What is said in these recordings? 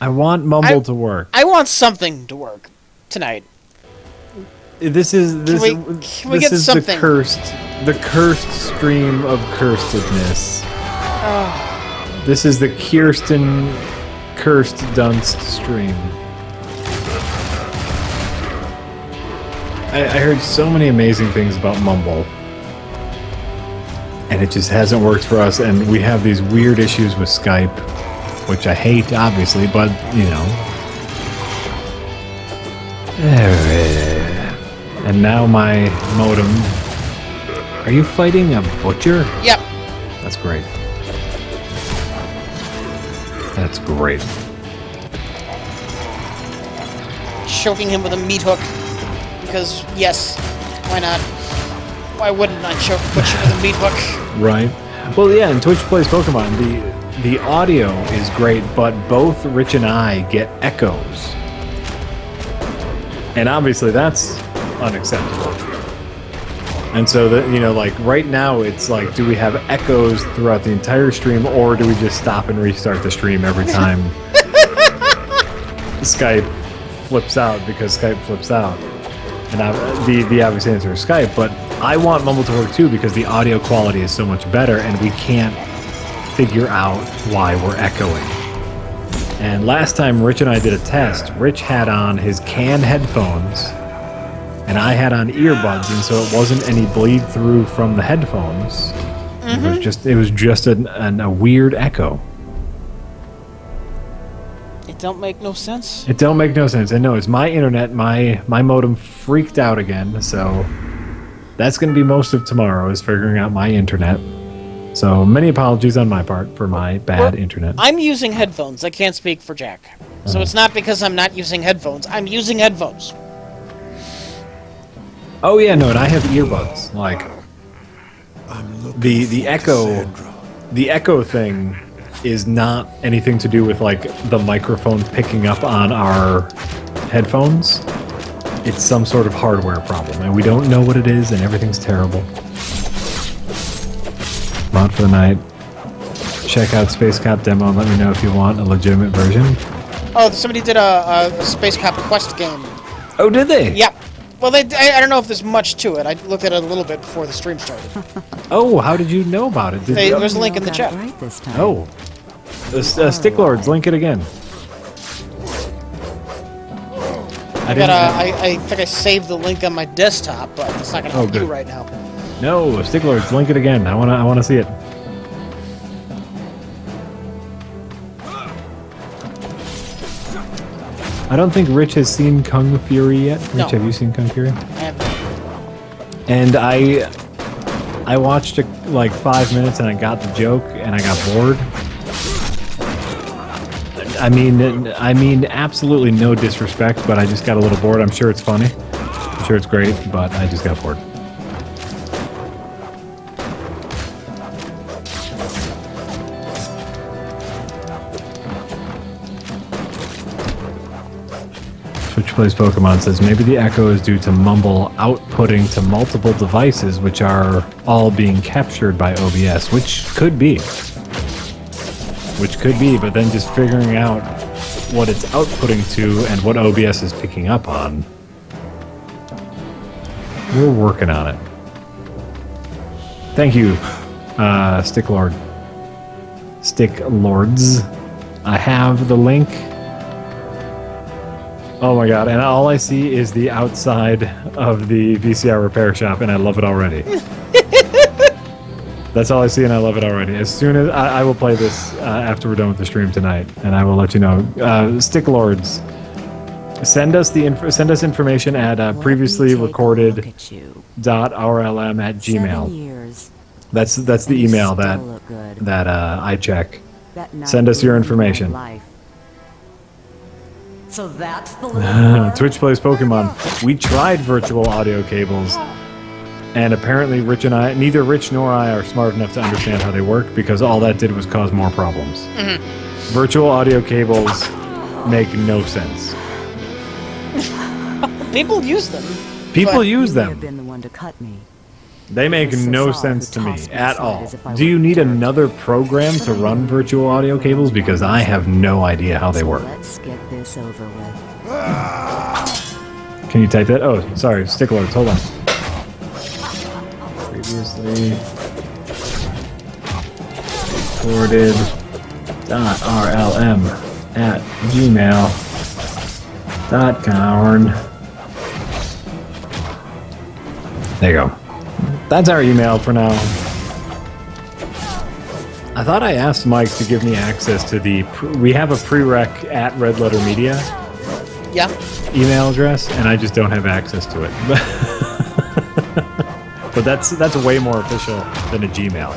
I want Mumble to work. I want something to work tonight. This is Can we get something? The cursed stream of cursedness. This is the Kirsten cursed Dunst stream. I heard so many amazing things about Mumble, and it just hasn't worked for us. And we have these weird issues with Skype, which I hate, obviously, but you know. And now my modem. Are you fighting a butcher? Yep. That's great. That's great. Choking him with a meat hook. Because, yes, why not? Why wouldn't I choke butcher with a meat hook? Right. Well, yeah, in Twitch Plays Pokemon, the audio is great, but both Rich and I get echoes. And obviously that's unacceptable. And so, like right now it's like, do we have echoes throughout the entire stream, or do we just stop and restart the stream every time Skype flips out because Skype flips out? And the obvious answer is Skype, but I want Mumble to work too because the audio quality is so much better and we can't figure out why we're echoing. And last time Rich and I did a test, Rich had on his canned headphones and I had on earbuds, and so it wasn't any bleed through from the headphones. Mm-hmm. It was just a weird echo. It don't make no sense. It don't make no sense. And no, it's my internet. My modem freaked out again, so that's going to be most of tomorrow is figuring out my internet. So many apologies on my part for my bad internet. I'm using headphones. I can't speak for Jack. So it's not because I'm not using headphones. I'm using headphones. Oh yeah, no, and I have earbuds. Like the echo thing is not anything to do with like the microphone picking up on our headphones. It's some sort of hardware problem, and we don't know what it is, and everything's terrible. Mod for the night. Check out Space Cop demo and let me know if you want a legitimate version. Oh, somebody did a Space Cop Quest game. Oh, did they? Yep. Well, I don't know if there's much to it. I looked at it a little bit before the stream started. Oh, how did you know about it? There's a link in the chat. Oh. Stick Lords, link it again. I think I saved the link on my desktop, but it's not going to help you right now. No, Stick Lords, link it again. I wanna see it. I don't think Rich has seen Kung Fury yet. Rich, have you seen Kung Fury? I haven't. And I watched it like 5 minutes and I got the joke and I got bored. I mean, absolutely no disrespect, but I just got a little bored. I'm sure it's funny. I'm sure it's great, but I just got bored. Twitch Plays Pokemon says maybe the echo is due to Mumble outputting to multiple devices, which are all being captured by OBS, which could be. But then just figuring out what it's outputting to and what OBS is picking up on. We're working on it. Thank you, Stick Lord. Stick Lords. I have the link. Oh my god, and all I see is the outside of the VCR repair shop, and I love it already. That's all I see, and I love it already. As soon as I will play this after we're done with the stream tonight, and I will let you know. Stick Lords, send us information at previously recorded .rlm@gmail. That's the email that I check. Send us your information. So that's the Twitch Plays Pokemon. We tried virtual audio cables, and apparently neither Rich nor I are smart enough to understand how they work, because all that did was cause more problems. Mm-hmm. Virtual audio cables make no sense. People use them. People use them. Been the one to cut me. They make no sense to me at all. Do you need another program to run virtual audio cables? Because I have no idea how they work. Let's get this over with. Can you type that? Oh, sorry, stick alerts. Hold on. Previously recorded .rlm@gmail.com. There you go. That's our email for now. I thought I asked Mike to give me access to the... we have a prereq at Red Letter Media Yeah. email address, and I just don't have access to it. But that's way more official than a Gmail.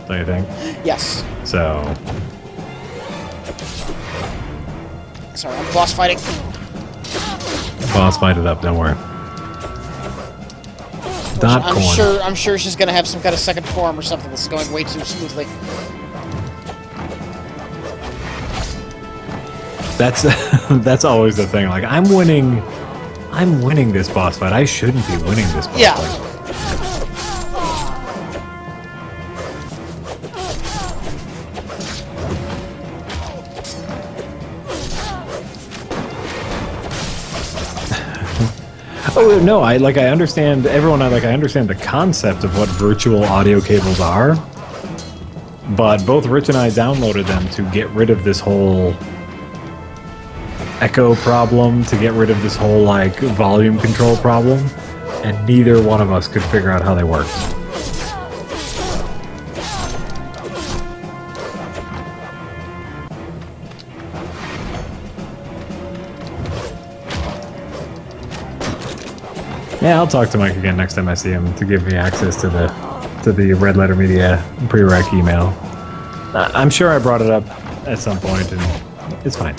Don't you think? Yes. So... Sorry, I'm boss fighting. boss fight it up, don't worry. I'm sure she's gonna have some kind of second form or something that's going way too smoothly. That's always the thing. Like, I'm winning this boss fight. I shouldn't be winning this boss fight. Oh no, I understand I understand the concept of what virtual audio cables are, but both Rich and I downloaded them to get rid of this whole echo problem, to get rid of this whole like volume control problem, and neither one of us could figure out how they worked. Yeah, I'll talk to Mike again next time I see him to give me access to the Red Letter Media prereq email. I'm sure I brought it up at some point, and it's fine.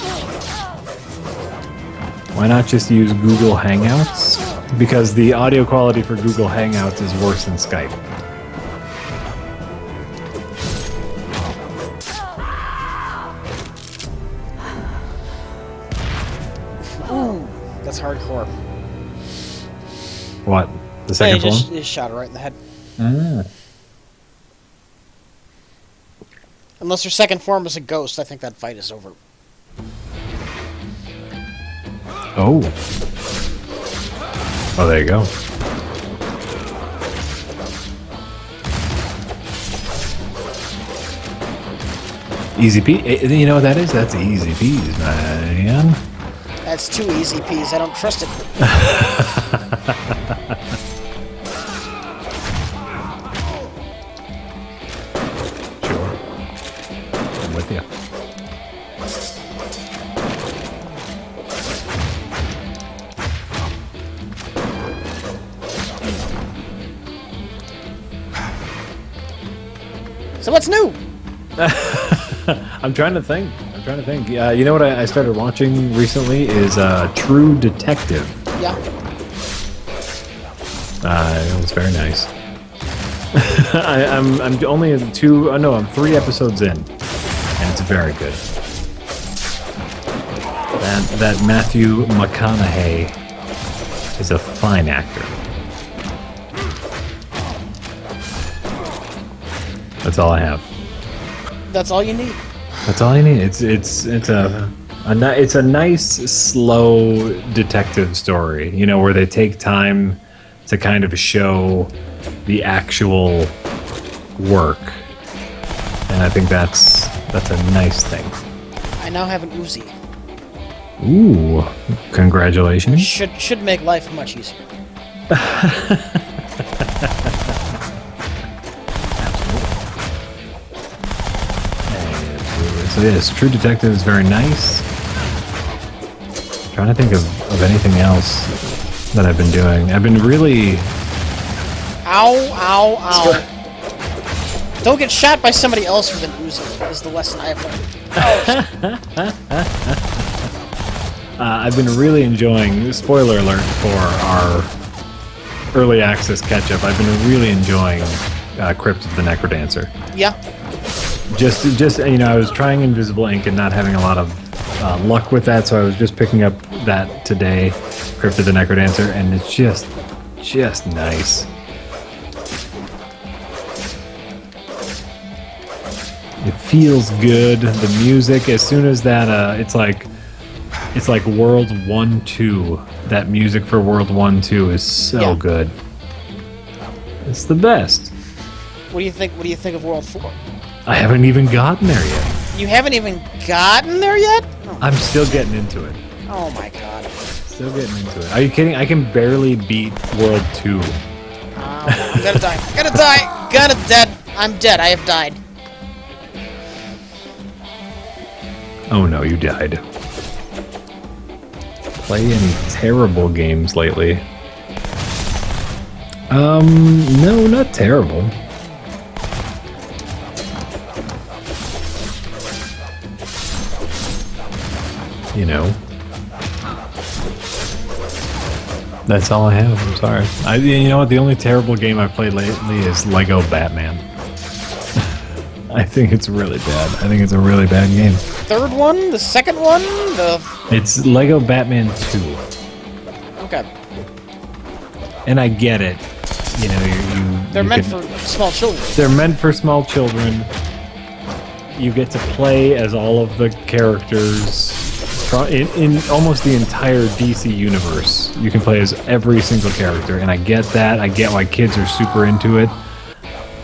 Why not just use Google Hangouts? Because the audio quality for Google Hangouts is worse than Skype. Ooh, that's hardcore. What? The second one? Just shot her right in the head. Ah. Unless her second form is a ghost, I think that fight is over. Oh. Oh, there you go. Easy peasy. You know what that is? That's easy peasy, man. That's too easy peas. I don't trust it. Sure. I'm with you. So what's new? I'm trying to think. You know what I started watching recently is True Detective. Yeah. It was very nice. I'm only in I'm 3 episodes in, and it's very good. That Matthew McConaughey is a fine actor. That's all I have. That's all you need. That's all you need. It's a nice, slow detective story. You know, where they take time to kind of show the actual work, and I think that's a nice thing. I now have an Uzi. Ooh, congratulations! Should make life much easier. So yes, True Detective is very nice. Trying to think of anything else that I've been doing. I've been really... Ow, ow, ow. Don't get shot by somebody else with an Uzi, is the lesson I have learned. I've been really enjoying, spoiler alert for our early access catch-up, I've been really enjoying Crypt of the Necrodancer. Yeah. Just you know, I was trying Invisible Ink and not having a lot of luck with that, so I was just picking up that today, Crypt of the Necrodancer, and it's just just nice. It feels good. The music, as soon as that, it's like World 1-2. That music for World 1-2 is so good. It's the best. What do you think? What do you think of World 4? I haven't even gotten there yet. You haven't even gotten there yet? Oh, I'm still getting into it. oh my god. Still getting into it. Are you kidding? I can barely beat World 2. I'm gonna die. Gonna die. Gonna dead. I'm dead. I have died. Oh no, you died. Play any terrible games lately? No, not terrible. You know. That's all I have. I'm sorry. You know what? The only terrible game I've played lately is Lego Batman. I think it's really bad. I think it's a really bad game. Third one? The second one? It's Lego Batman 2. Okay. And I get it. You know, They're meant for small children. They're meant for small children. You get to play as all of the characters in almost the entire DC universe. You can play as every single character, and I get that. I get why kids are super into it.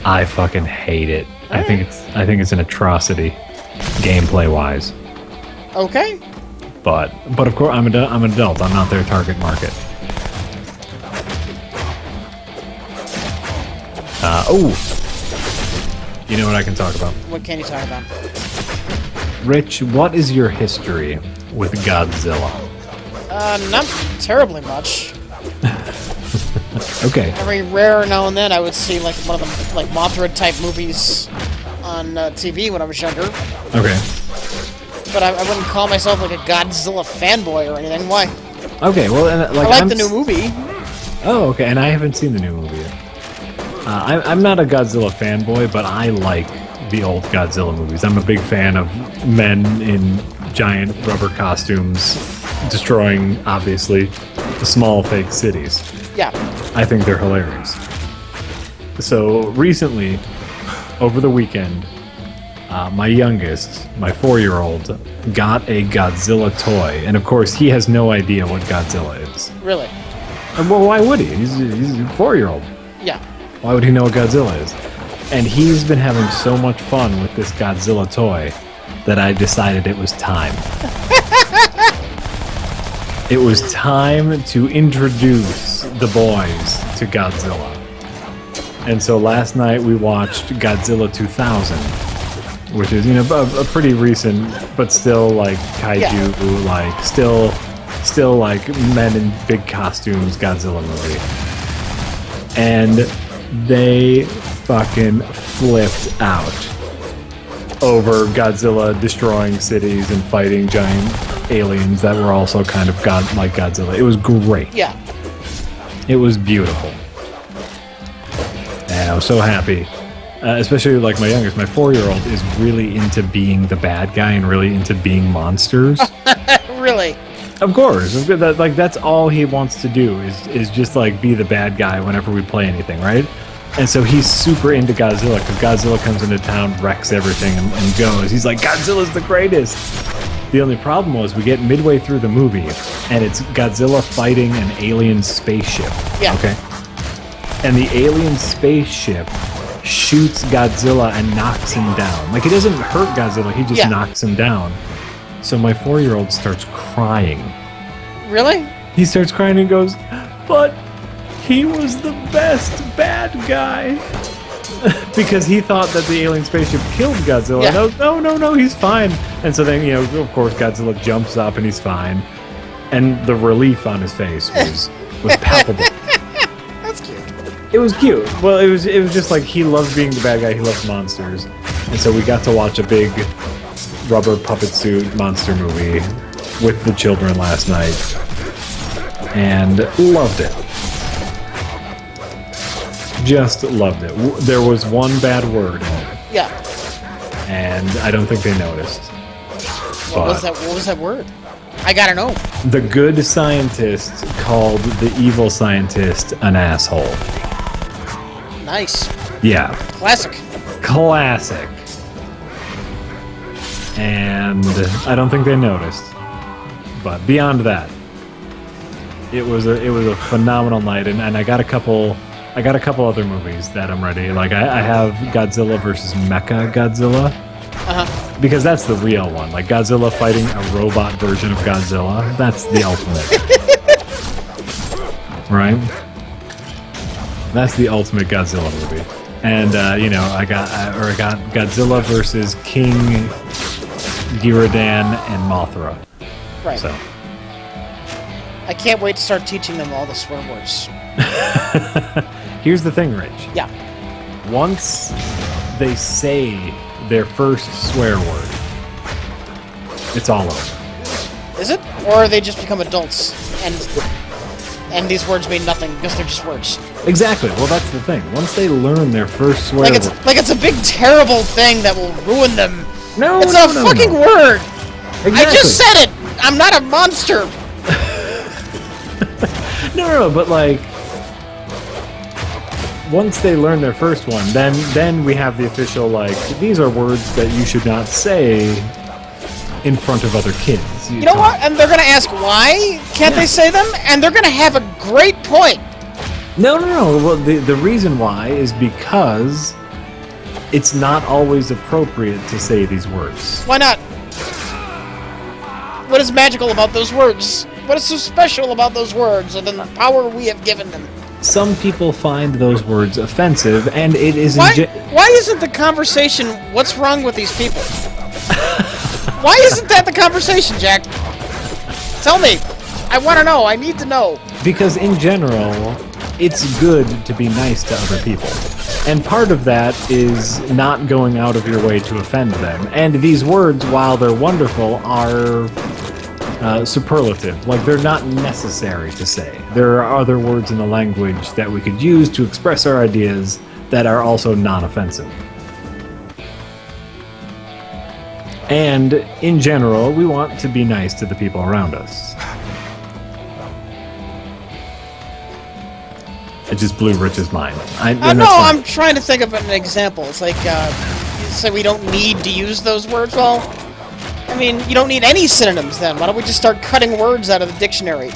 I fucking hate it. I think it's an atrocity, gameplay wise. Okay. But of course I'm an adult. I'm not their target market. You know what I can talk about? What can you talk about? Rich, what is your history with Godzilla? Not terribly much. Okay. Every rare now and then I would see like one of them like Mothra type movies on TV when I was younger. Okay. But I wouldn't call myself like a Godzilla fanboy or anything. Why? Okay, well, and, I like the new movie. Oh, okay, and I haven't seen the new movie yet. I'm not a Godzilla fanboy, but I like the old Godzilla movies. I'm a big fan of men in giant rubber costumes destroying, obviously, small fake cities. Yeah. I think they're hilarious. So recently, over the weekend, my youngest, my 4-year-old, got a Godzilla toy, and of course he has no idea what Godzilla is. Really? Well, why would he? He's a 4-year-old. Yeah. Why would he know what Godzilla is? And he's been having so much fun with this Godzilla toy that I decided it was time. It was time to introduce the boys to Godzilla. And so last night we watched Godzilla 2000, which is, you know, a pretty recent, but still like kaiju, like still like men in big costumes Godzilla movie. And they fucking flipped out over Godzilla destroying cities and fighting giant aliens that were also kind of like Godzilla. It was great. Yeah. It was beautiful. And I was so happy. Especially like my youngest, my 4-year-old is really into being the bad guy and really into being monsters. Really? Of course. Like that's all he wants to do is just like be the bad guy whenever we play anything, right? And so he's super into Godzilla because Godzilla comes into town, wrecks everything, and goes. He's like, Godzilla's the greatest. The only problem was we get midway through the movie and it's Godzilla fighting an alien spaceship. Yeah. Okay. And the alien spaceship shoots Godzilla and knocks him down. Like, it doesn't hurt Godzilla, he just knocks him down. So my 4-year-old starts crying. Really? He starts crying and goes, but he was the best bad guy. Because he thought that the alien spaceship killed Godzilla. Yeah. No, he's fine. And so then, you know, of course, Godzilla jumps up and he's fine. And the relief on his face was palpable. That's cute. It was cute. Well, it was just like he loves being the bad guy. He loves monsters. And so we got to watch a big rubber puppet suit monster movie with the children last night. And loved it. Just loved it. There was one bad word in it. Yeah. And I don't think they noticed. What was that word? I gotta know. The good scientist called the evil scientist an asshole. Nice. Yeah. Classic. Classic. And I don't think they noticed. But beyond that, it was a phenomenal night, and I got a couple other movies that I'm ready. Like I have Godzilla versus Mecha Godzilla. Because that's the real one. Like Godzilla fighting a robot version of Godzilla. That's the ultimate. Right? That's the ultimate Godzilla movie. And I got Godzilla versus King Ghidorah and Mothra. Right. So I can't wait to start teaching them all the swear words. here's the thing, Rich. Yeah. Once they say their first swear word, it's all over. Is it? Or they just become adults and these words mean nothing because they're just words. Exactly. Well, that's the thing. Once they learn their first swear word, Like it's a big terrible thing that will ruin them. No, it's no, a no, fucking no. word. Exactly. I just said it. I'm not a monster. No, but like once they learn their first one, then we have the official, like, these are words that you should not say in front of other kids. You know what? And they're gonna ask why can't they say them? And they're gonna have a great point. No. Well, the reason why is because it's not always appropriate to say these words. Why not? What is magical about those words? What is so special about those words other than the power we have given them? Some people find those words offensive, and it is... Why isn't the conversation, what's wrong with these people? Why isn't that the conversation, Jack? Tell me. I want to know. I need to know. Because in general, it's good to be nice to other people. And part of that is not going out of your way to offend them. And these words, while they're wonderful, are superlative. Like, they're not necessary to say. There are other words in the language that we could use to express our ideas that are also non-offensive. And in general, we want to be nice to the people around us. It just blew Rich's mind. I'm trying to think of an example. It's like, so we don't need to use those words? Well, I mean, you don't need any synonyms then. Why don't we just start cutting words out of the dictionary?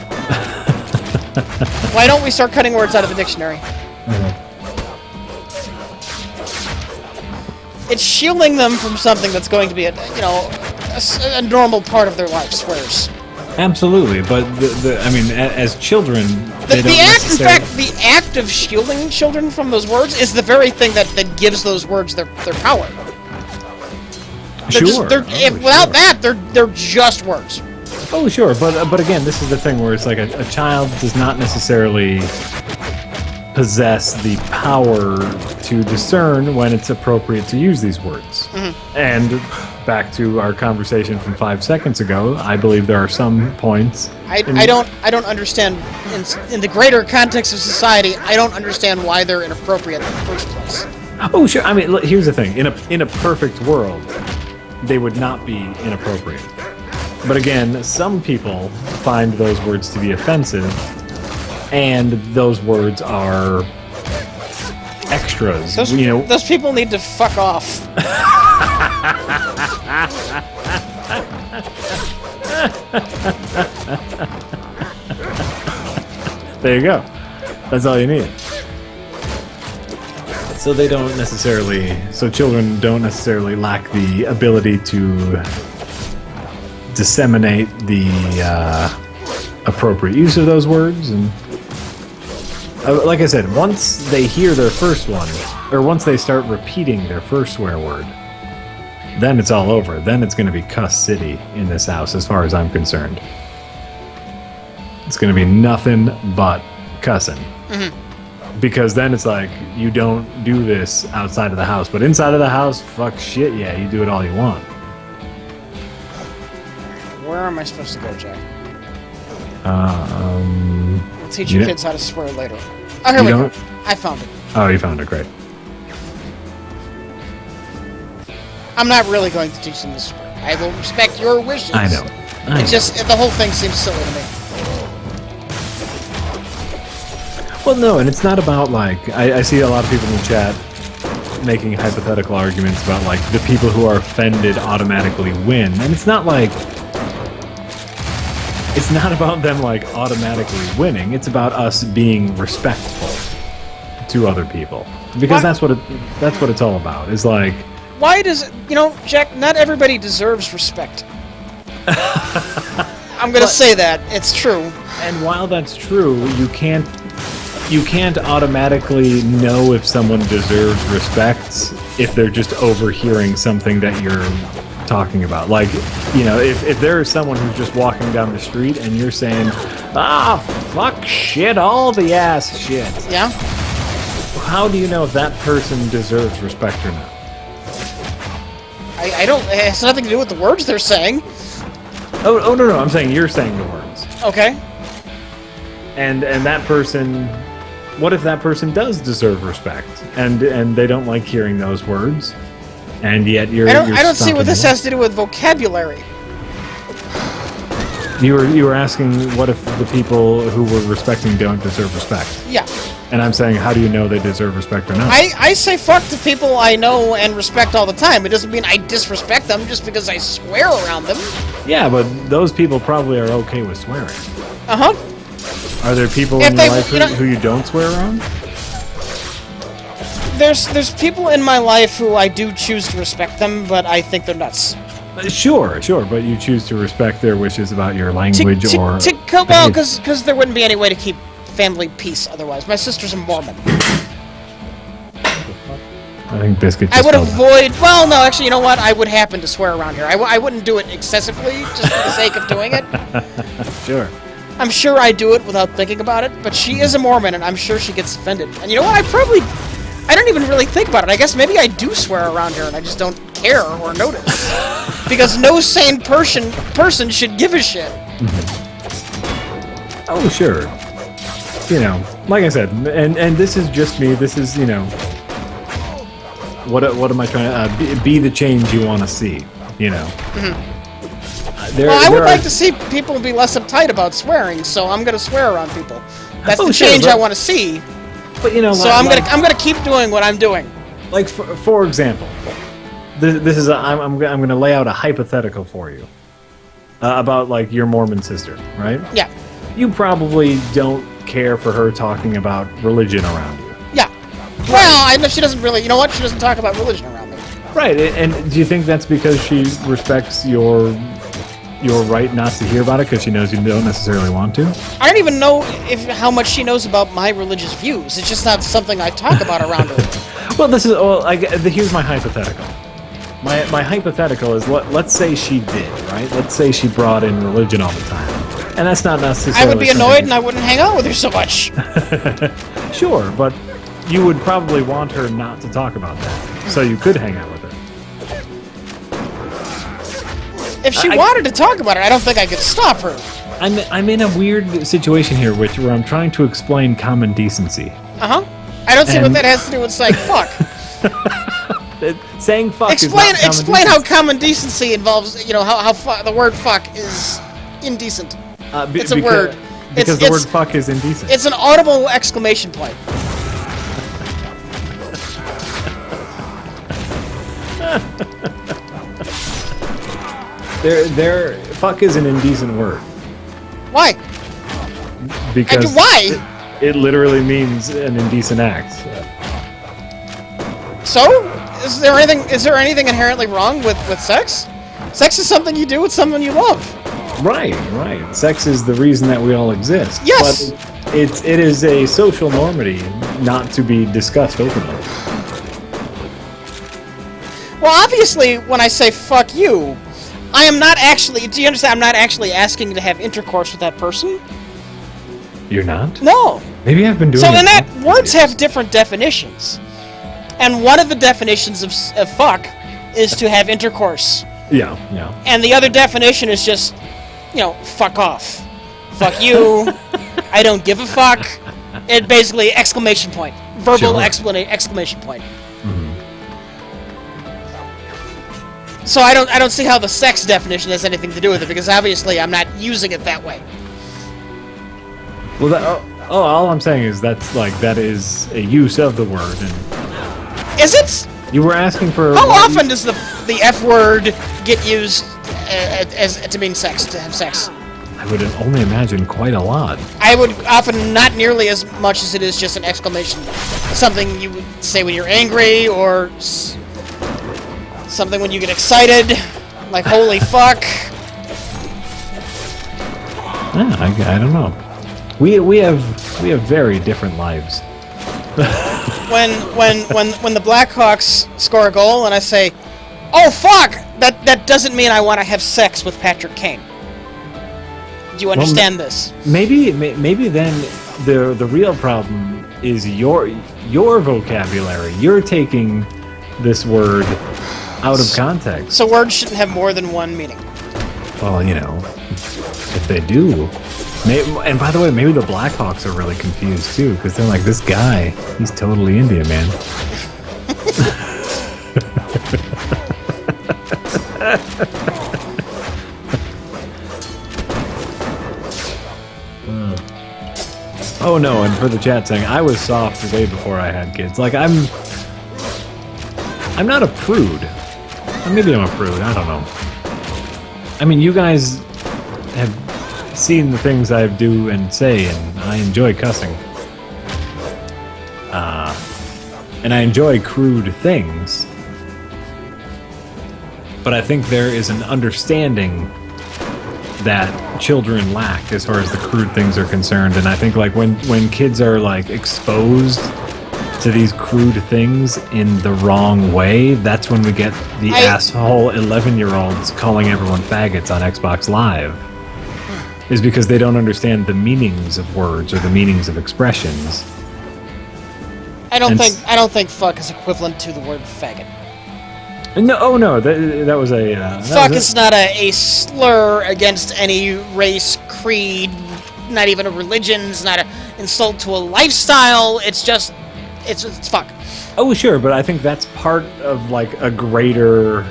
Why don't we start cutting words out of the dictionary? It's shielding them from something that's going to be a normal part of their life, swears. Absolutely, but as children, the act of shielding children from those words is the very thing that gives those words their power. Without that, they're just words. Oh, sure, but again, this is the thing where it's like a child does not necessarily possess the power to discern when it's appropriate to use these words. Mm-hmm. And back to our conversation from 5 seconds ago, I believe there are some points. I don't understand in the greater context of society. I don't understand why they're inappropriate in the first place. Oh, sure. I mean, here's the thing: in a perfect world, they would not be inappropriate. But again, some people find those words to be offensive, and those words are extras. Those people need to fuck off. There you go. That's all you need. So children don't necessarily lack the ability to disseminate the appropriate use of those words. And like I said, once they hear their first one, or once they start repeating their first swear word, then it's all over. Then it's going to be cuss city in this house, as far as I'm concerned. It's going to be nothing but cussing. Mm-hmm. Because then it's like, you don't do this outside of the house. But inside of the house, fuck shit, yeah, you do it all you want. Where am I supposed to go, Jack? We'll teach your kids how to swear later. Oh, here we go. I found it. Oh, you found it, great. I'm not really going to teach them to swear. I will respect your wishes. I know. It just, the whole thing seems silly to me. Well, no, and it's not about, like, I see a lot of people in the chat making hypothetical arguments about, like, the people who are offended automatically win. And it's not like... It's not about them, like, automatically winning. It's about us being respectful to other people. Because that's what it's all about. Is like... Why does... You know, Jack, not everybody deserves respect. I'm gonna say that. It's true. And while that's true, you can't automatically know if someone deserves respect if they're just overhearing something that you're talking about. Like, you know, if there is someone who's just walking down the street and you're saying, fuck shit, all the ass shit. Yeah? How do you know if that person deserves respect or not? I don't... It has nothing to do with the words they're saying. Oh, no, I'm saying you're saying the words. Okay. And that person... What if that person does deserve respect, and they don't like hearing those words, and yet you're... I don't see what this has to do with vocabulary. You were asking what if the people who we're respecting don't deserve respect. Yeah. And I'm saying, how do you know they deserve respect or not? I say fuck to people I know and respect all the time. It doesn't mean I disrespect them just because I swear around them. Yeah, but those people probably are okay with swearing. Uh-huh. Are there people in your life who you don't swear around? There's people in my life who I do choose to respect them, but I think they're nuts. Sure, but you choose to respect their wishes about your language or... Well, because there wouldn't be any way to keep family peace otherwise. My sister's a Mormon. I think Biscuit just I would avoid... Well, no, actually, you know what? I would happen to swear around here. I wouldn't do it excessively, just for the sake of doing it. Sure. I'm sure I do it without thinking about it, but she is a Mormon, and I'm sure she gets offended. And you know what? I don't even really think about it. I guess maybe I do swear around her, and I just don't care or notice. Because no sane person should give a shit. Oh, sure. You know, like I said, and this is just me. This is, you know, what am I trying to be the change you want to see? You know. I would like to see people be less uptight about swearing, so I'm going to swear around people. That's the change I want to see. But you know, so I'm gonna keep doing what I'm doing. Like for example, this is I'm gonna lay out a hypothetical for you about like your Mormon sister, right? Yeah. You probably don't care for her talking about religion around you. Yeah. Well, I know she doesn't really. You know what? She doesn't talk about religion around me. Right. And do you think that's because she respects your right not to hear about it because she knows you don't necessarily want to? I don't even know how much she knows about my religious views. It's just not something I talk about around her. Well, here's my hypothetical. My hypothetical is let's say she did, right? Let's say she brought in religion all the time, and that's not necessarily. I would be annoyed, and I wouldn't hang out with her so much. Sure, but you would probably want her not to talk about that, so you could hang out with her. If she wanted to talk about it, I don't think I could stop her. I'm in a weird situation here, where I'm trying to explain common decency. Uh-huh. I don't see what that has to do with saying fuck. Saying fuck explain how common decency involves, you know, how the word fuck is indecent. It's a word. Because the word fuck is indecent. It's an audible exclamation point. Fuck is an indecent word. Why? Because why? It literally means an indecent act. So, is there anything inherently wrong with sex? Sex is something you do with someone you love. Right. Sex is the reason that we all exist. Yes. But it is a social normity not to be discussed openly. Well, obviously, when I say fuck you, I am not actually... Do you understand? I'm not actually asking to have intercourse with that person. You're not? No. Maybe I've been doing it. So, in that, words have different definitions. And one of the definitions of fuck is to have intercourse. Yeah. And the other definition is just, you know, fuck off. Fuck you. I don't give a fuck. It basically, exclamation point. Verbal exclamation point. So I don't see how the sex definition has anything to do with it, because obviously I'm not using it that way. Well, all I'm saying is that is a use of the word, and Is it? you were asking for. How often does the F word get used as to mean sex, to have sex? I would only imagine quite a lot. I would often not nearly as much as it is just an exclamation. Something you would say when you're angry, or something when you get excited, like holy fuck. I don't know. We have very different lives. When the Blackhawks score a goal and I say, "Oh fuck," that doesn't mean I want to have sex with Patrick Kane. Do you understand this? Maybe then the real problem is your vocabulary. You're taking this word out of context. So words shouldn't have more than one meaning. Well, if they do. And by the way, maybe the Blackhawks are really confused too, because they're like, this guy, he's totally into you, man. Oh no, and for the chat saying, I was soft way before I had kids. Like, I'm not a prude. Or maybe I'm a prude, I don't know. I mean, you guys have seen the things I do and say, and I enjoy cussing. And I enjoy crude things. But I think there is an understanding that children lack as far as the crude things are concerned. And I think like when kids are like exposed to these crude things in the wrong way, that's when we get the asshole 11-year-olds calling everyone faggots on Xbox Live. Is because they don't understand the meanings of words or the meanings of expressions. I don't think fuck is equivalent to the word faggot. No, that was a... fuck is not a slur against any race, creed, not even a religion, it's not an insult to a lifestyle, it's just... It's fuck. Oh, sure, but I think that's part of, like, a greater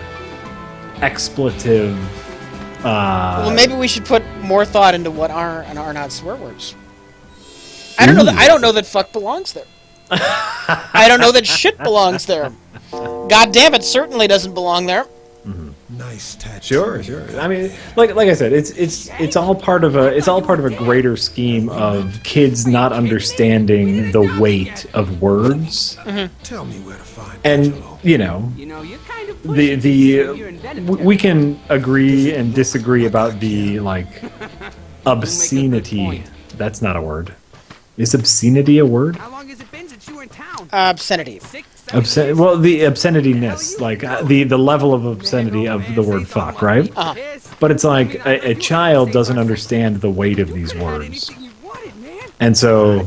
expletive... well, maybe we should put more thought into what are and are not swear words. I don't know that fuck belongs there. I don't know that shit belongs there. God damn it, certainly doesn't belong there. Mm-hmm. Nice tattoo. Sure. I mean, like I said, it's all part of a greater scheme of kids not understanding the weight of words. Mm-hmm. Tell me where to find and we can agree and disagree about the like obscenity. That's not a word. Is obscenity a word? How long has it been since you were in town? Obscenity. Well, the obscenityness, like the level of obscenity of the word fuck, right? Uh-huh. But it's like a child doesn't understand the weight of these words. And so...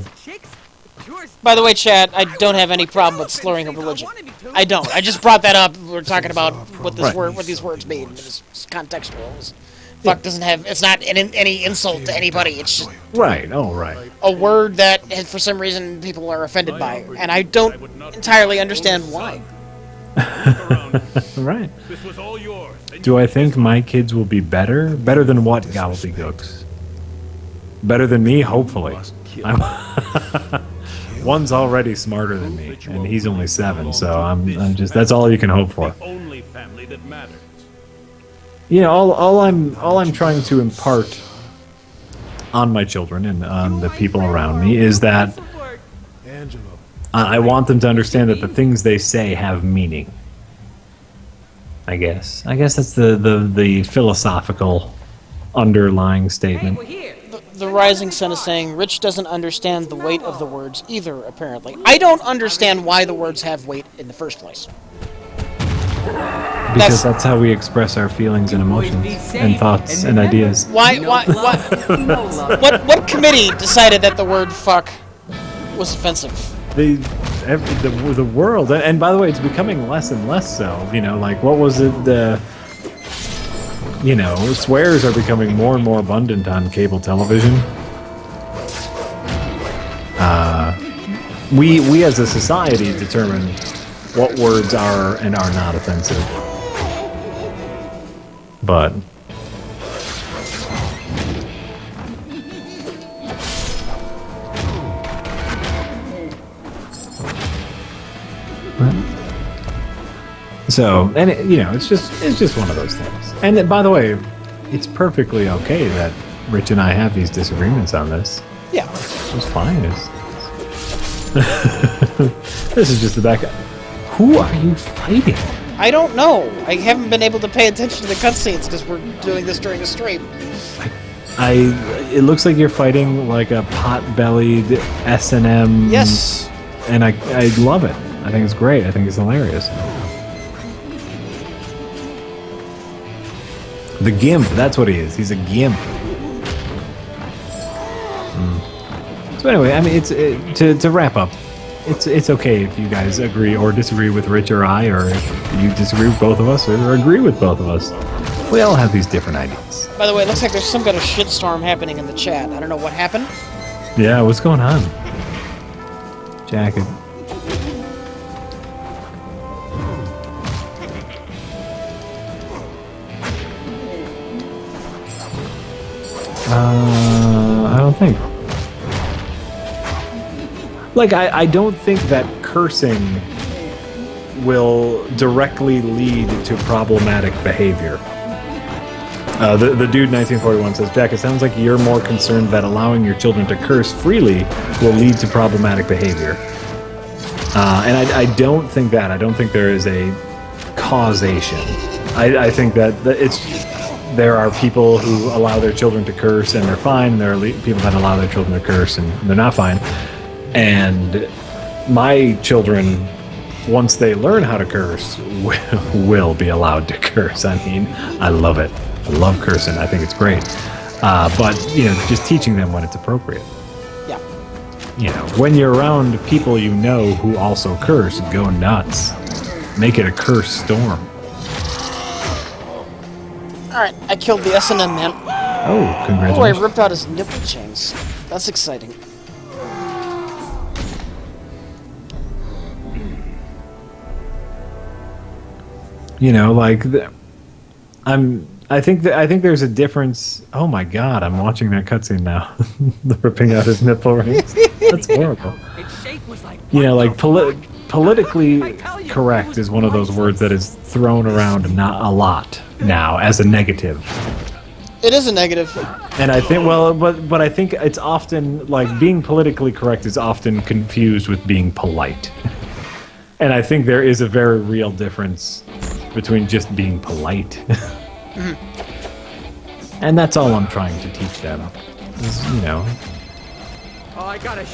By the way, Chad, I don't have any problem with slurring a religion. I don't. I just brought that up. We're talking about what this word, what these words mean. It's contextual. Fuck doesn't have... It's not any insult to anybody. It's just... Right. Oh, right. A word that, for some reason, people are offended by. And I don't entirely understand why. Right. Do I think my kids will be better? Better than what, gobbledygooks? Better than me? Hopefully. One's already smarter than me, and he's only 7, so I'm just... That's all you can hope for. All I'm trying to impart on my children and on the people around me is that I want them to understand that the things they say have meaning. I guess that's the philosophical underlying statement. The Rising Sun is saying, Rich doesn't understand the weight of the words either, apparently. I don't understand why the words have weight in the first place. Because that's how we express our feelings and emotions and thoughts and ideas. What committee decided that the word fuck was offensive? The world, and by the way, it's becoming less and less so. Like what was it? Swears are becoming more and more abundant on cable television. We as a society determine what words are and are not offensive. But so, and it, it's just one of those things. And then, by the way, it's perfectly okay that Rich and I have these disagreements on this. Yeah. It's fine. This is just the back. Who are you fighting? I don't know. I haven't been able to pay attention to the cutscenes because we're doing this during a stream. It looks like you're fighting like a pot-bellied S&M. Yes. And I love it. I think it's great. I think it's hilarious. The Gimp, that's what he is. He's a Gimp. So anyway, I mean, to wrap up, it's okay if you guys agree or disagree with Rich or I, or if you disagree with both of us or agree with both of us. We all have these different ideas. By the way, it looks like there's some kind of shitstorm happening in the chat. I don't know what happened. Yeah, what's going on? Jacket. I don't think. Like, I don't think that cursing will directly lead to problematic behavior. The dude 1941 says, Jack, it sounds like you're more concerned that allowing your children to curse freely will lead to problematic behavior. And I don't think that. I don't think there is a causation. I think that there are people who allow their children to curse and they're fine. And there are people that allow their children to curse and they're not fine. And my children, once they learn how to curse, will be allowed to curse. I mean, I love it. I love cursing. I think it's great. But, just teaching them when it's appropriate. Yeah. When you're around people who also curse, go nuts. Make it a curse storm. Alright, I killed the S&M man. Oh, congratulations. Oh, I ripped out his nipple chains. That's exciting. I think there's a difference. Oh my god, I'm watching that cutscene now. The ripping out his nipple rings. That's horrible. Politically correct is one of those words that is thrown around not a lot now as a negative. It is a negative. And I think, but I think it's often, like, being politically correct is often confused with being polite. And I think there is a very real difference between just being polite. And that's all I'm trying to teach them.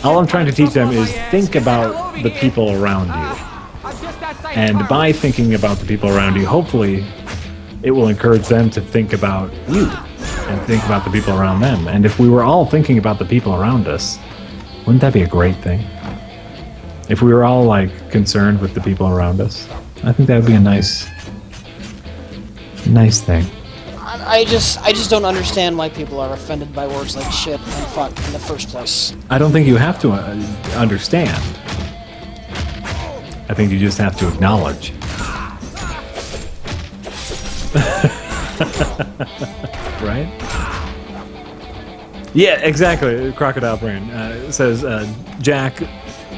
All I'm trying to teach them is think about the people around you. And by thinking about the people around you, hopefully it will encourage them to think about you and think about the people around them. And if we were all thinking about the people around us, wouldn't that be a great thing? If we were all, like, concerned with the people around us, I think that would be a nice thing. I just don't understand why people are offended by words like shit and fuck in the first place. I don't think you have to understand. I think you just have to acknowledge. Right? Yeah, exactly. Crocodile Brain says, Jack,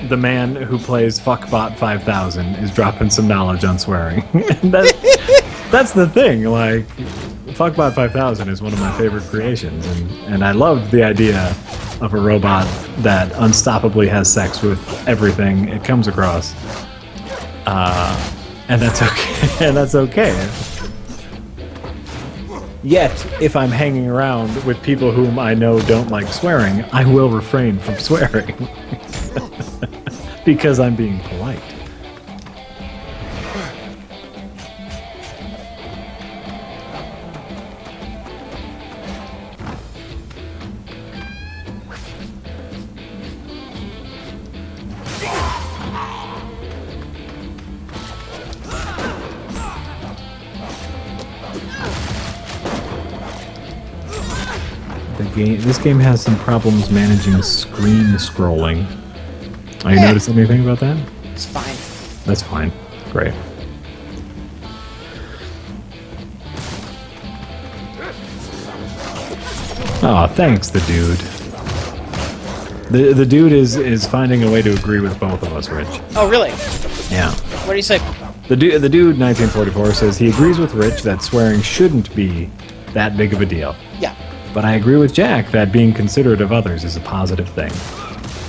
the man who plays Fuckbot 5000, is dropping some knowledge on swearing. That's the thing. Like, Fuckbot 5000 is one of my favorite creations, and I love the idea of a robot that unstoppably has sex with everything it comes across. And that's okay. And that's okay. Yet, if I'm hanging around with people whom I know don't like swearing, I will refrain from swearing. Because I'm being polite. This game has some problems managing screen scrolling. Are you noticed anything about that? It's fine. That's fine. Great. Oh, thanks, the dude. The dude is finding a way to agree with both of us, Rich. Oh, really? Yeah. What do you say? The dude 1944 says he agrees with Rich that swearing shouldn't be that big of a deal. Yeah. But I agree with Jack that being considerate of others is a positive thing.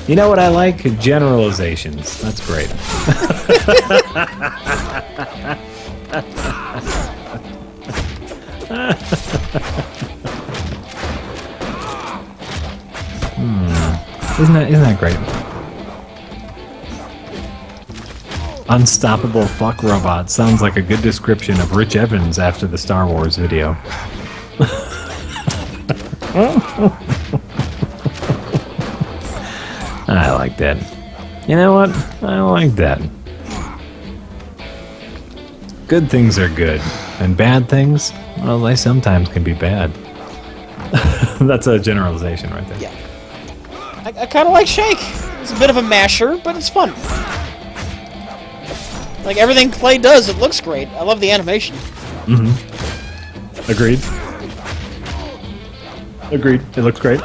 You know what I like? Generalizations. That's great. Isn't that great? Unstoppable fuck robot sounds like a good description of Rich Evans after the Star Wars video. I like that. You know what? I like that. Good things are good, and bad things, well, they sometimes can be bad. That's a generalization right there. Yeah. I kind of like Shank. It's a bit of a masher, but it's fun. Like everything Clay does, it looks great. I love the animation. Mm-hmm. Agreed. Agreed. It looks great.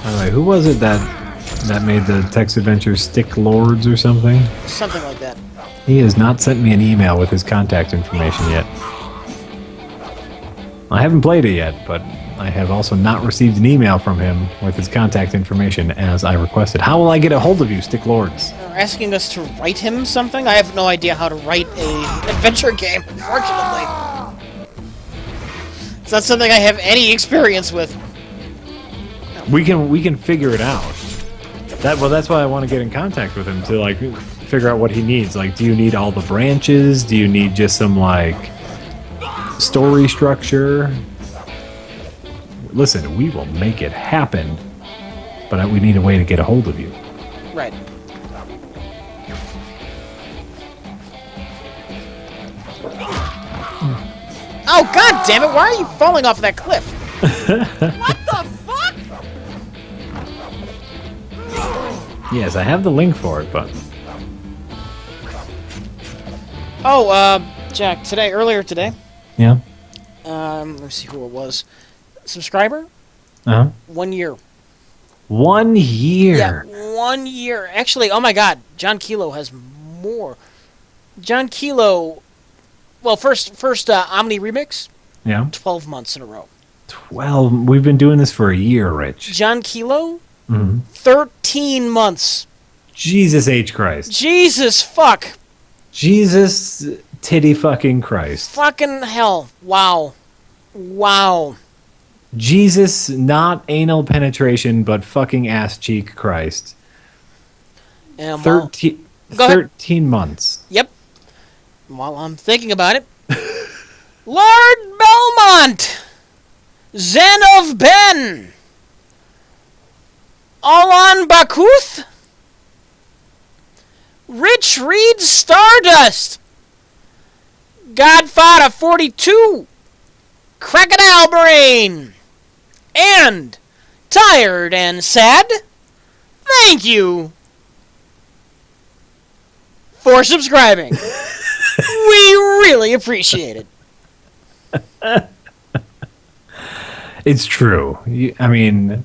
By the way, who was it that made the text adventure Stick Lords or something? Something like that. He has not sent me an email with his contact information yet. I haven't played it yet, but I have also not received an email from him with his contact information as I requested. How will I get a hold of you, Stick Lords? They're asking us to write him something? I have no idea how to write a adventure game, unfortunately. It's not something I have any experience with. We can figure it out. That's why I want to get in contact with him to like figure out what he needs. Like, do you need all the branches? Do you need just some like story structure? Listen, we will make it happen, but we need a way to get a hold of you. Right. Oh, god damn it! Why are you falling off that cliff? What the fuck? Yes, I have the link for it, but Oh, Jack, earlier today, yeah. let's see who it was. Subscriber? 1 year. 1 year. Yeah, 1 year. Actually, oh my god, John Kilo has more. John Kilo, well, first Omni Remix, Yeah. 12 months in a row. 12. We've been doing this for a year, Rich. John Kilo, Mhm. 13 months. Jesus H. Christ. Jesus fuck. Jesus titty fucking Christ. Fucking hell. Wow. Wow. Jesus, not anal penetration, but fucking ass cheek Christ. And while- 13, Go ahead. 13 months. Yep. While I'm thinking about it, Lord Belmont, Zen of Ben, Alan Bakuth, Rich Reed Stardust, Godfather 42, Crocodile Brain, and Tired and Sad. Thank you for subscribing. We really appreciate it. It's true. I mean,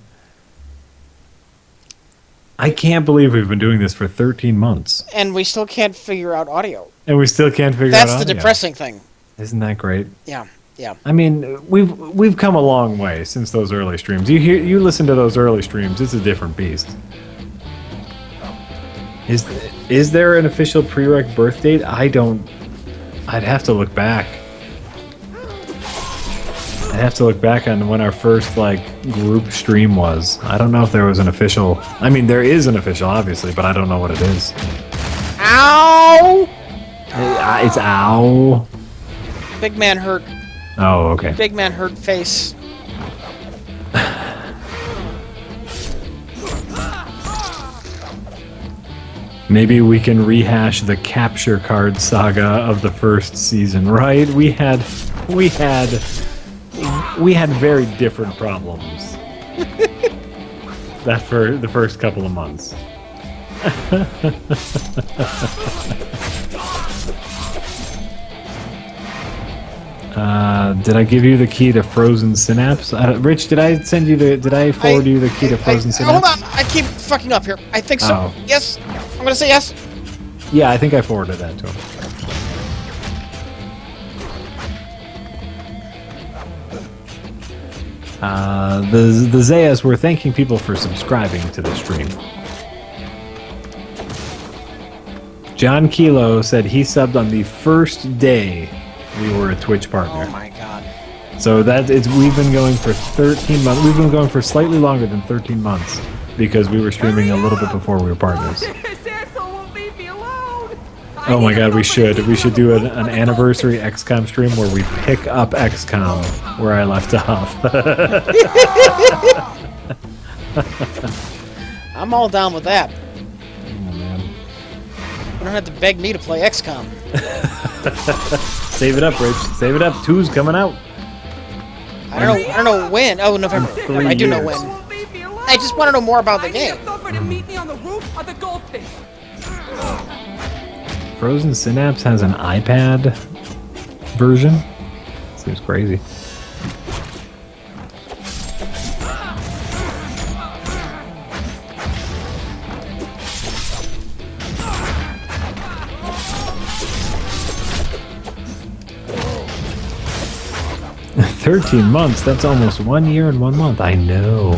I can't believe we've been doing this for 13 months. And we still can't figure out audio. And we still can't figure out That's the audio. depressing thing. Isn't that great? Yeah, yeah. I mean, we've come a long way since those early streams. You listen to those early streams, it's a different beast. Is there an official prereq birth date? I'd have to look back. I'd have to look back on when our first group stream was. I don't know if there was an official. I mean, there is an official, obviously, but I don't know what it is. Ow! It's ow. Big man hurt. Oh, okay. Big man hurt face. Maybe we can rehash the capture card saga of the first season, right? We had very different problems. That for the first couple of months. Did I give you the key to Frozen Synapse? Rich, did I send you the? Did I forward you the key to Frozen Synapse? Hold on, I keep fucking up here. I think so. Oh. Yes, I'm gonna say yes. Yeah, I think I forwarded that to him. The Zayas were thanking people for subscribing to the stream. John Kilo said he subbed on the first day we were a Twitch partner. Oh my god. So we've been going for 13 months. We've been going for slightly longer than 13 months because we were streaming a little bit before we were partners. This asshole won't leave me alone. Oh my god, we should do an anniversary XCOM stream where we pick up XCOM where I left off. I'm all down with that. Oh man. You don't have to beg me to play XCOM. Save it up, Rich. Save it up. 2's coming out. I don't know when. Oh, November. In 3 I do know years. when. Won't leave me alone. I just want to know more about the I need game. a thumper to meet me on the roof of the goldfish. Frozen Synapse has an iPad version. Seems crazy. "13 months? That's almost 1 year and 1 month. I know."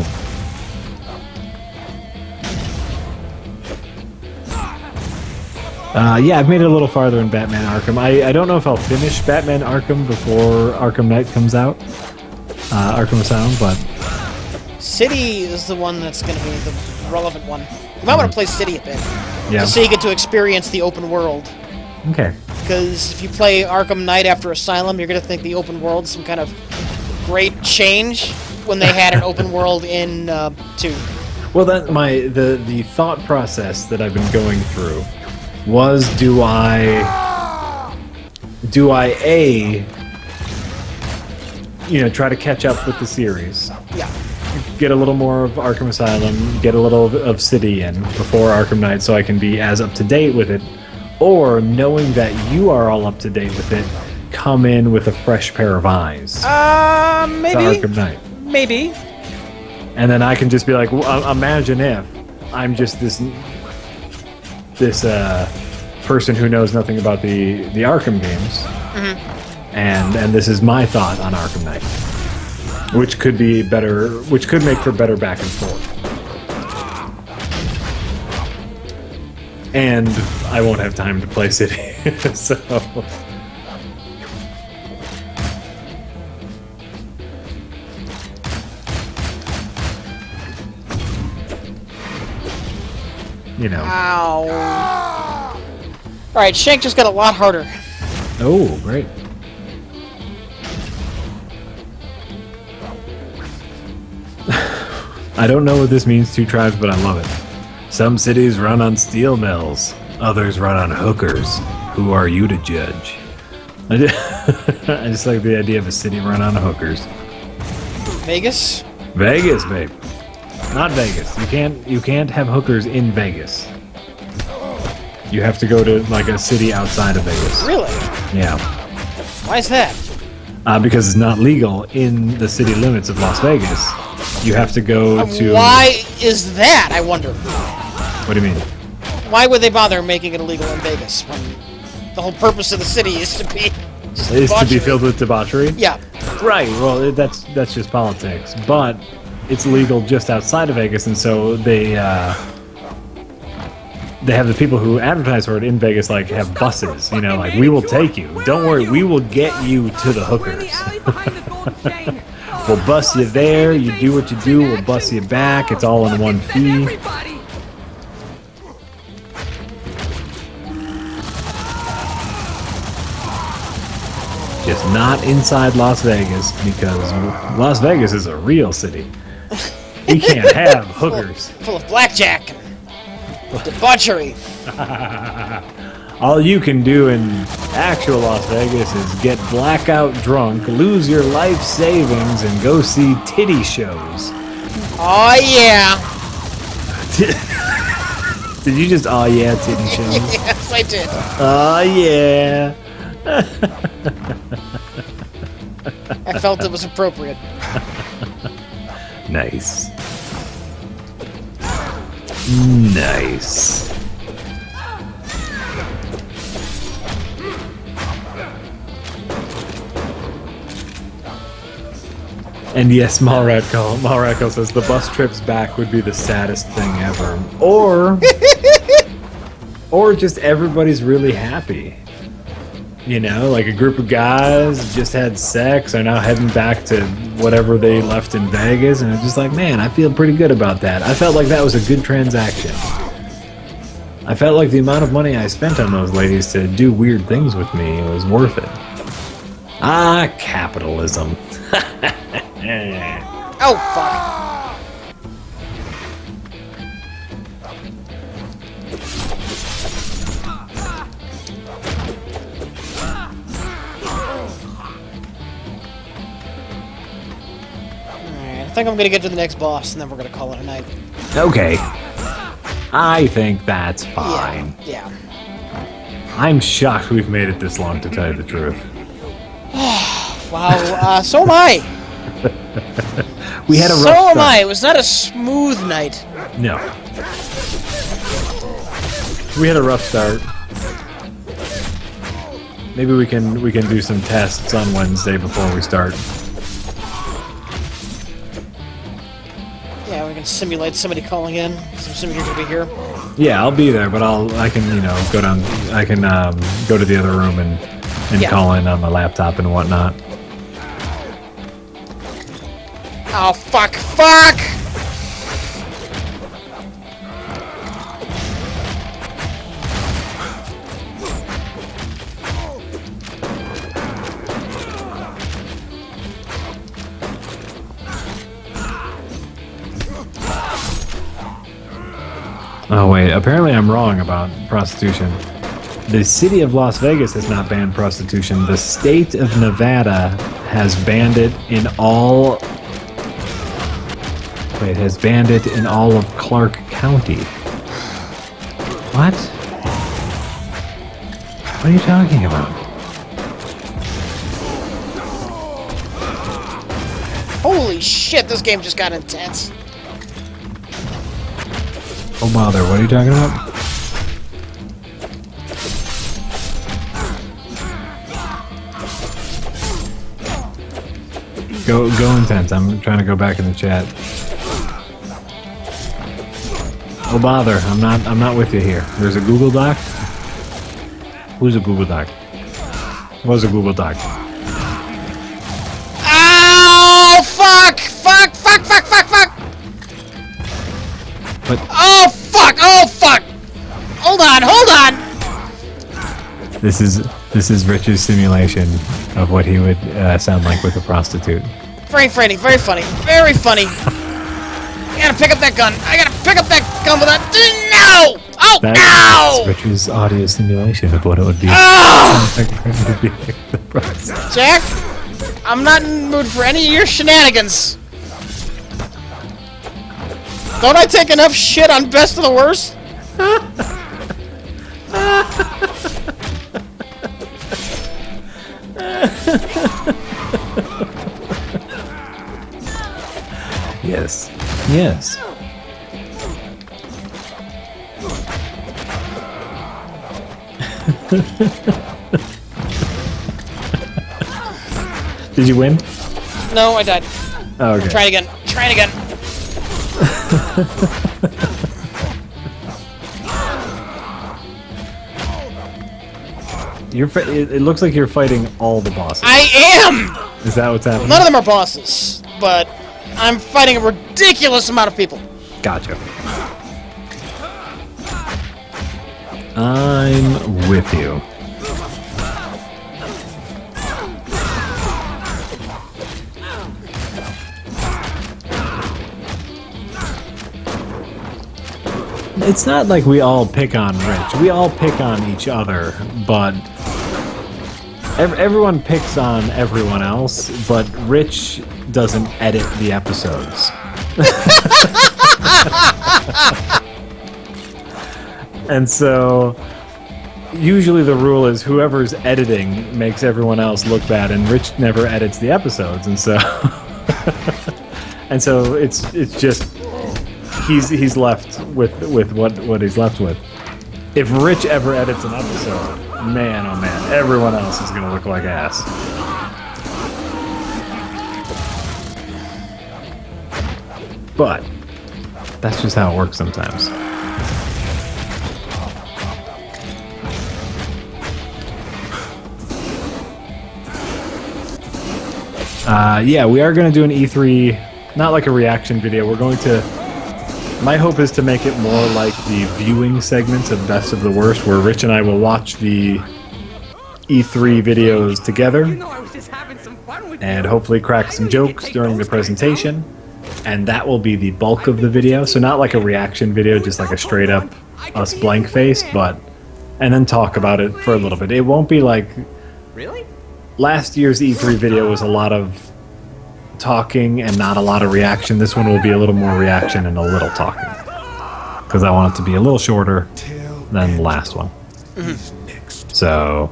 Yeah, I've made it a little farther in Batman Arkham. I don't know if I'll finish Batman Arkham before Arkham Knight comes out. Arkham Asylum, but City is the one that's going to be the relevant one. You might want to play City a bit. yeah. Just so you get to experience the open world. Okay. Because if you play Arkham Knight after Asylum, you're going to think the open world's some kind of great change when they had an open world in 2. Well, that the thought process that I've been going through was do I try to catch up with the series, Yeah. get a little more of Arkham Asylum, get a little of City in before Arkham Knight so I can be as up to date with it, or knowing that you are all up to date with it, come in with a fresh pair of eyes to Maybe. Arkham Knight. Maybe. And then I can just be like, well, imagine if I'm just this person who knows nothing about the Arkham games, and this is my thought on Arkham Knight, which could be better, which could make for better back and forth. And I won't have time to play City, so. You know. Ow. Alright, Shank just got a lot harder. Oh, great. I don't know what this means, Two Tribes, but I love it. Some cities run on steel mills. Others run on hookers. Who are you to judge? I just like the idea of a city run on hookers. Vegas? Vegas, babe. Not Vegas. You can't have hookers in Vegas. You have to go to like a city outside of Vegas. Really? Yeah. Why is that? Because it's not legal in the city limits of Las Vegas. You have to go to. Why is that, I wonder? What do you mean? Why would they bother making it illegal in Vegas when the whole purpose of the city is to be Is to be debauchery? filled with debauchery? Yeah. Right. Well, that's just politics. But it's legal just outside of Vegas, and so they have the people who advertise for it in Vegas, like, have buses. You know, like, we will take you. Don't worry, we will get you to the We're in the hookers. alley behind the golden chain. We'll bus you there. You do what you do. We'll bus you back. It's all in one fee. Everybody. Just not inside Las Vegas, because Las Vegas is a real city. We can't have hookers. Full of blackjack and debauchery. All you can do in actual Las Vegas is get blackout drunk, lose your life savings, and go see titty shows. Oh yeah. Did you just, oh yeah, titty shows? Yes, I did. Oh yeah. felt it was appropriate. Nice. Nice. And yes, Malracco says the bus trips back would be the saddest thing ever. Or just everybody's really happy. You know, like a group of guys just had sex, are now heading back to whatever they left in Vegas, and it's just like, man, I feel pretty good about that. I felt like that was a good transaction. I felt like the amount of money I spent on those ladies to do weird things with me was worth it. Ah, capitalism. Oh, fuck. Alright, I think I'm gonna get to the next boss, and then we're gonna call it a night. Okay. I think that's fine. Yeah. I'm shocked we've made it this long, to tell you the truth. Wow, so am I. We had a rough So am start. I. It was not a smooth night. No. We had a rough start. Maybe we can do some tests on Wednesday before we start. Yeah, we can simulate somebody calling in. So assuming you're gonna be here. Yeah, I'll be there, but I can go down. I can go to the other room and Yeah. call in on my laptop and whatnot. Oh, fuck! Fuck! Oh wait, apparently I'm wrong about prostitution. The city of Las Vegas has not banned prostitution. The state of Nevada has banned it in all... Wait, has banned it in all of Clark County. What? What are you talking about? Holy shit, this game just got intense. Oh bother, what are you talking about? Go intense. I'm trying to go back in the chat. Oh bother, I'm not with you here. There's a Google Doc. Who's a Google Doc? What's a Google Doc? Oh, fuck! Fuck, fuck, fuck, fuck, fuck! What? Oh, fuck! Oh, fuck! Hold on, hold on! This is Rich's simulation of what he would sound like with a prostitute. Very funny, very funny, very funny. I gotta pick up that gun. I gotta pick up that gun with that. No! Oh, That's no! Rich's audio simulation of what it would be. Oh! like for him to be the prostitute. Jack, I'm not in the mood for any of your shenanigans. Don't I take enough shit on Best of the Worst? Yes. Yes. Did you win? No, I died. Oh, okay. Try it again. Try it again. It looks like you're fighting all the bosses. I am! Is that what's happening? None of them are bosses, but I'm fighting a ridiculous amount of people. Gotcha. I'm with you. It's not like we all pick on Rich. We all pick on each other, but everyone picks on everyone else, but Rich doesn't edit the episodes. And so, usually the rule is whoever's editing makes everyone else look bad, and Rich never edits the episodes, and so and so it's just he's left with what he's left with. If Rich ever edits an episode, man, oh man, everyone else is gonna look like ass. But that's just how it works sometimes. Yeah, we are going to do an E3, not like a reaction video. We're going to... My hope is to make it more like the viewing segments of Best of the Worst, where Rich and I will watch the E3 videos together You know I was just having some fun with and you. hopefully crack some jokes during the presentation. And that will be the bulk of the video. So not like a reaction video, just like a straight up us blank faced, but... And then talk about it for a little bit. It won't be like... Really? Last year's E3 video was a lot of talking and not a lot of reaction. This one will be a little more reaction and a little talking. Because I want it to be a little shorter than the last one. He's next. So...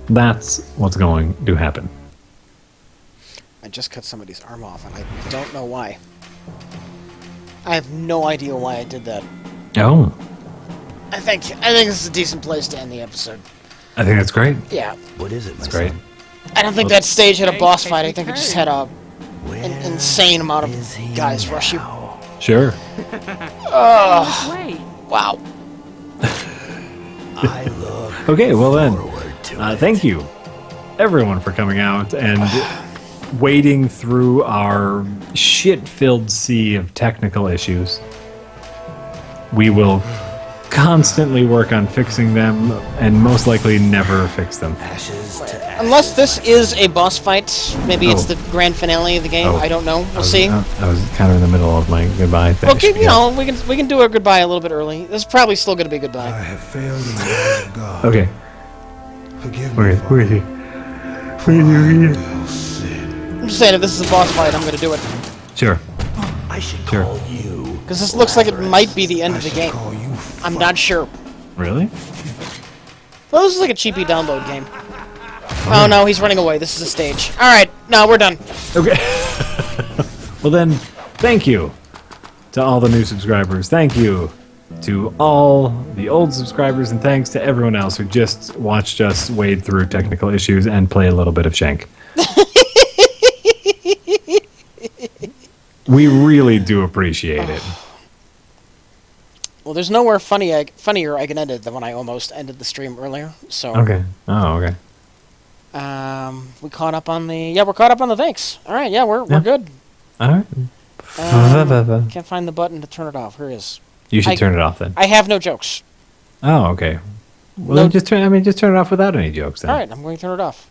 That's what's going to happen. I just cut somebody's arm off, and I don't know why. I have no idea why I did that. Oh. I think this is a decent place to end the episode. I think that's great. Yeah. What is it, my That's great. son? I don't think that stage had a boss fight. I think it Hey, just had an Where insane amount of is he guys rush you. now? Sure. Wait. Wow. I look Okay, well then. forward to it. Thank you, everyone, for coming out and wading through our shit-filled sea of technical issues. We will constantly work on fixing them and most likely never fix them. Ashes to ashes. Unless this is a boss fight, maybe it's Oh. the grand finale of the game. Oh. I don't know. I We'll was- see. I was kind of in the middle of my goodbye thing. Okay, you know, we can do a goodbye a little bit early. This is probably still going to be a I goodbye. have failed in the eyes of God. Okay. Forgive Where me, is he? for I will sin. I'm just saying, if this is a boss fight, I'm going to do it. Sure. I should Sure. call you. Because this looks like it might be the end I of the shall game. call you I'm not sure. Really? Well, this is like a cheapy download game. Oh no, he's running away. This is a stage. Alright, no, we're done. Okay. Well then, thank you to all the new subscribers. Thank you to all the old subscribers, and thanks to everyone else who just watched us wade through technical issues and play a little bit of Shank. We really do appreciate it. Well, there's nowhere funnier I can end it than when I almost ended the stream earlier. So, Okay. Oh, okay. we caught up on the... Yeah, we're caught up on the thanks. Alright, yeah, we're Yeah. good. All right. Can't find the button to turn it off. Here it is. You should I- turn it off then. I have no jokes. Oh, okay. Well, No- then just turn it off without any jokes then. Alright, I'm going to turn it off.